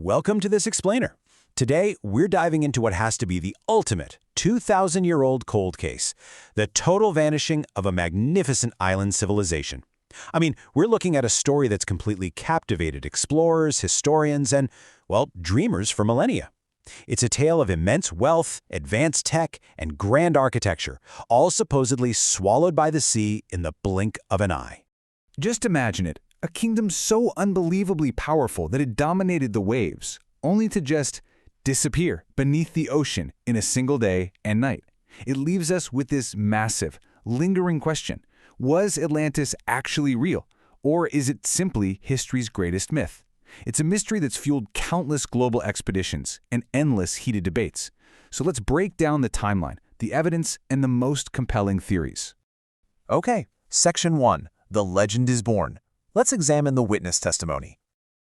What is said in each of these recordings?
Welcome to this explainer. Today, we're diving into what has to be the ultimate 2,000-year-old cold case, the total vanishing of a magnificent island civilization. I mean, we're looking at a story that's completely captivated explorers, historians, and, well, dreamers for millennia. It's a tale of immense wealth, advanced tech, and grand architecture, all supposedly swallowed by the sea in the blink of an eye. Just imagine it, a kingdom so unbelievably powerful that it dominated the waves, only to just disappear beneath the ocean in a single day and night. It leaves us with this massive, lingering question. Was Atlantis actually real, or is it simply history's greatest myth? It's a mystery that's fueled countless global expeditions and endless heated debates. So let's break down the timeline, the evidence, and the most compelling theories. Okay, Section 1. The legend is born. Let's examine the witness testimony.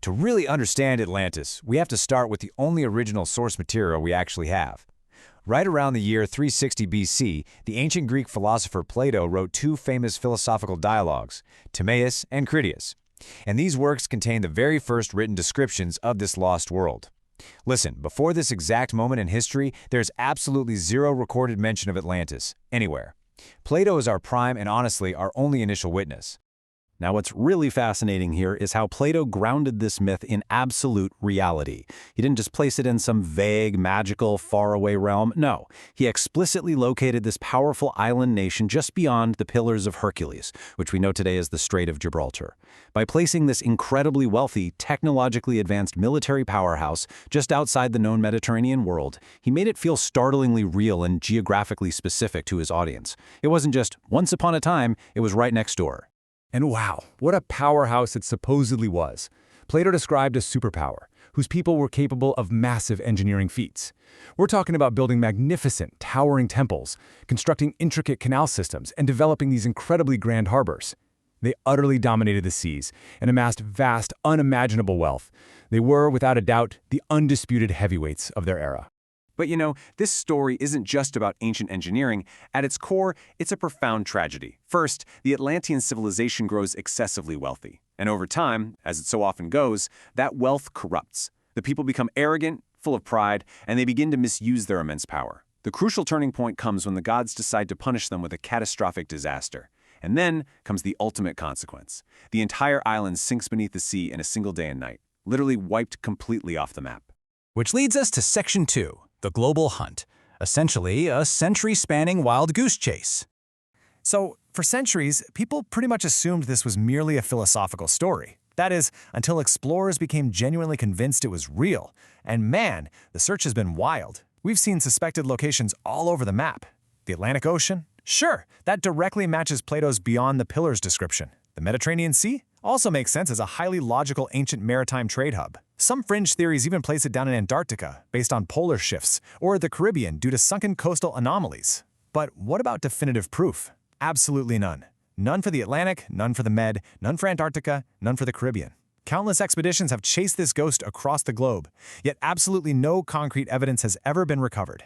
To really understand Atlantis, we have to start with the only original source material we actually have. Right around the year 360 BC, the ancient Greek philosopher Plato wrote two famous philosophical dialogues, Timaeus and Critias. And these works contain the very first written descriptions of this lost world. Listen, before this exact moment in history, there's absolutely zero recorded mention of Atlantis, anywhere. Plato is our prime and honestly our only initial witness. Now, what's really fascinating here is how Plato grounded this myth in absolute reality. He didn't just place it in some vague, magical, faraway realm. No, he explicitly located this powerful island nation just beyond the Pillars of Hercules, which we know today as the Strait of Gibraltar. By placing this incredibly wealthy, technologically advanced military powerhouse just outside the known Mediterranean world, he made it feel startlingly real and geographically specific to his audience. It wasn't just once upon a time, it was right next door. And wow, what a powerhouse it supposedly was. Plato described a superpower, whose people were capable of massive engineering feats. We're talking about building magnificent, towering temples, constructing intricate canal systems, and developing these incredibly grand harbors. They utterly dominated the seas and amassed vast, unimaginable wealth. They were, without a doubt, the undisputed heavyweights of their era. But you know, this story isn't just about ancient engineering. At its core, it's a profound tragedy. First, the Atlantean civilization grows excessively wealthy. And over time, as it so often goes, that wealth corrupts. The people become arrogant, full of pride, and they begin to misuse their immense power. The crucial turning point comes when the gods decide to punish them with a catastrophic disaster. And then comes the ultimate consequence. The entire island sinks beneath the sea in a single day and night, literally wiped completely off the map. Which leads us to Section 2. The global hunt, essentially a century-spanning wild goose chase. So, for centuries, people pretty much assumed this was merely a philosophical story. That is, until explorers became genuinely convinced it was real. And man, the search has been wild. We've seen suspected locations all over the map. The Atlantic Ocean? Sure, that directly matches Plato's Beyond the Pillars description. The Mediterranean Sea? Also makes sense as a highly logical ancient maritime trade hub. Some fringe theories even place it down in Antarctica, based on polar shifts, or the Caribbean due to sunken coastal anomalies. But what about definitive proof? Absolutely none. None for the Atlantic, none for the Med, none for Antarctica, none for the Caribbean. Countless expeditions have chased this ghost across the globe, yet absolutely no concrete evidence has ever been recovered.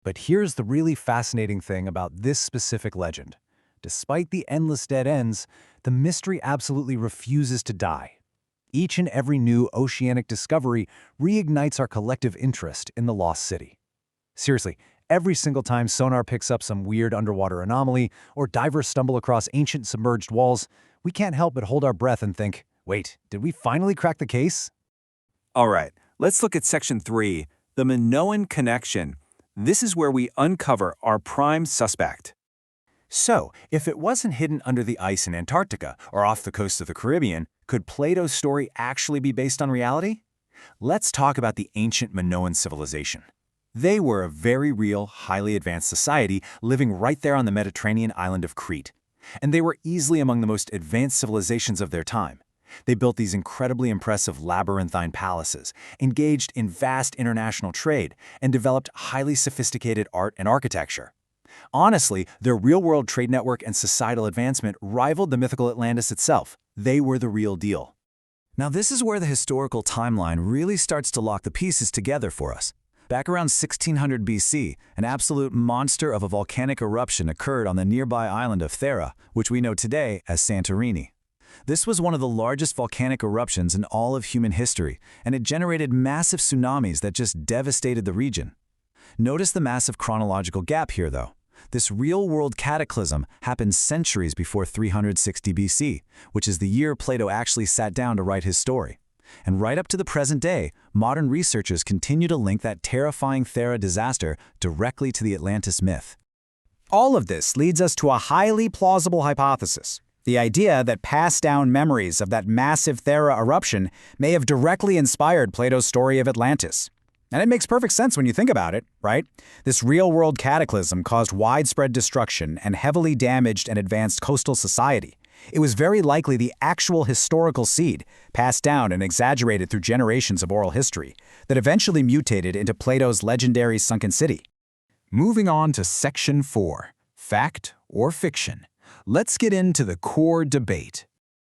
But here's the really fascinating thing about this specific legend. Despite the endless dead ends, the mystery absolutely refuses to die. Each and every new oceanic discovery reignites our collective interest in the lost city. Seriously, every single time sonar picks up some weird underwater anomaly or divers stumble across ancient submerged walls, we can't help but hold our breath and think, wait, did we finally crack the case? All right, let's look at Section 3, the Minoan connection. This is where we uncover our prime suspect. So, if it wasn't hidden under the ice in Antarctica or off the coast of the Caribbean, could Plato's story actually be based on reality? Let's talk about the ancient Minoan civilization. They were a very real, highly advanced society living right there on the Mediterranean island of Crete. And they were easily among the most advanced civilizations of their time. They built these incredibly impressive labyrinthine palaces, engaged in vast international trade, and developed highly sophisticated art and architecture. Honestly, their real-world trade network and societal advancement rivaled the mythical Atlantis itself. They were the real deal. Now this is where the historical timeline really starts to lock the pieces together for us. Back around 1600 BC, an absolute monster of a volcanic eruption occurred on the nearby island of Thera, which we know today as Santorini. This was one of the largest volcanic eruptions in all of human history, and it generated massive tsunamis that just devastated the region. Notice the massive chronological gap here, though. This real-world cataclysm happened centuries before 360 BC, which is the year Plato actually sat down to write his story. And right up to the present day, modern researchers continue to link that terrifying Thera disaster directly to the Atlantis myth. All of this leads us to a highly plausible hypothesis. The idea that passed-down memories of that massive Thera eruption may have directly inspired Plato's story of Atlantis. And it makes perfect sense when you think about it, right? This real-world cataclysm caused widespread destruction and heavily damaged an advanced coastal society. It was very likely the actual historical seed, passed down and exaggerated through generations of oral history, that eventually mutated into Plato's legendary sunken city. Moving on to Section 4, Fact or Fiction. Let's get into the core debate.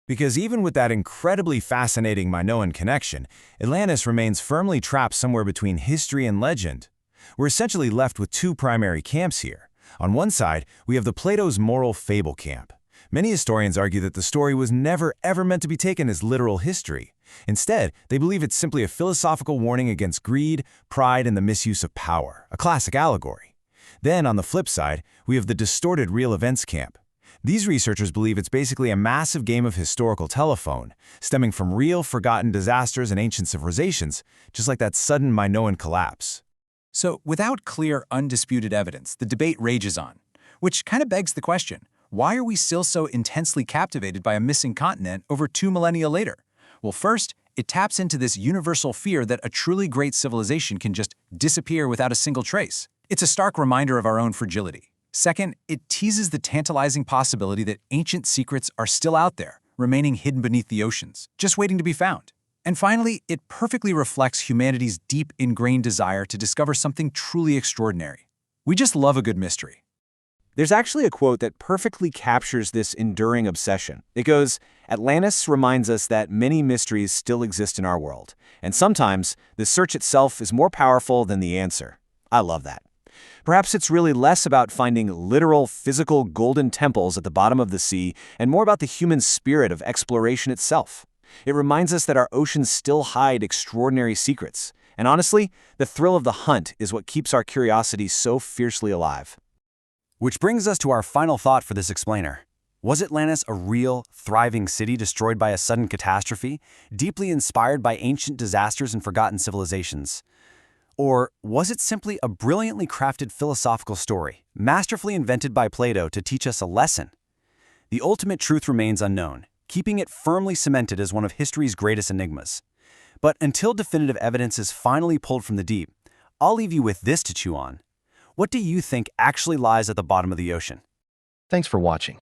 Because even with that incredibly fascinating Minoan connection, Atlantis remains firmly trapped somewhere between history and legend. We're essentially left with two primary camps here. On one side, we have the Plato's moral fable camp. Many historians argue that the story was never ever meant to be taken as literal history. Instead, they believe it's simply a philosophical warning against greed, pride, and the misuse of power, a classic allegory. Then, on the flip side, we have the distorted real events camp. These researchers believe it's basically a massive game of historical telephone, stemming from real, forgotten disasters and ancient civilizations, just like that sudden Minoan collapse. So, without clear, undisputed evidence, the debate rages on. Which kind of begs the question, why are we still so intensely captivated by a missing continent over 2 millennia later? Well, first, it taps into this universal fear that a truly great civilization can just disappear without a single trace. It's a stark reminder of our own fragility. Second, it teases the tantalizing possibility that ancient secrets are still out there, remaining hidden beneath the oceans, just waiting to be found. And finally, it perfectly reflects humanity's deep ingrained desire to discover something truly extraordinary. We just love a good mystery. There's actually a quote that perfectly captures this enduring obsession. It goes, "Atlantis reminds us that many mysteries still exist in our world, and sometimes the search itself is more powerful than the answer." I love that. Perhaps it's really less about finding literal, physical golden temples at the bottom of the sea and more about the human spirit of exploration itself. It reminds us that our oceans still hide extraordinary secrets. And honestly, the thrill of the hunt is what keeps our curiosity so fiercely alive. Which brings us to our final thought for this explainer. Was Atlantis a real, thriving city destroyed by a sudden catastrophe, deeply inspired by ancient disasters and forgotten civilizations? Or was it simply a brilliantly crafted philosophical story, masterfully invented by Plato to teach us a lesson? The ultimate truth remains unknown, keeping it firmly cemented as one of history's greatest enigmas. But until definitive evidence is finally pulled from the deep, I'll leave you with this to chew on. What do you think actually lies at the bottom of the ocean? Thanks for watching.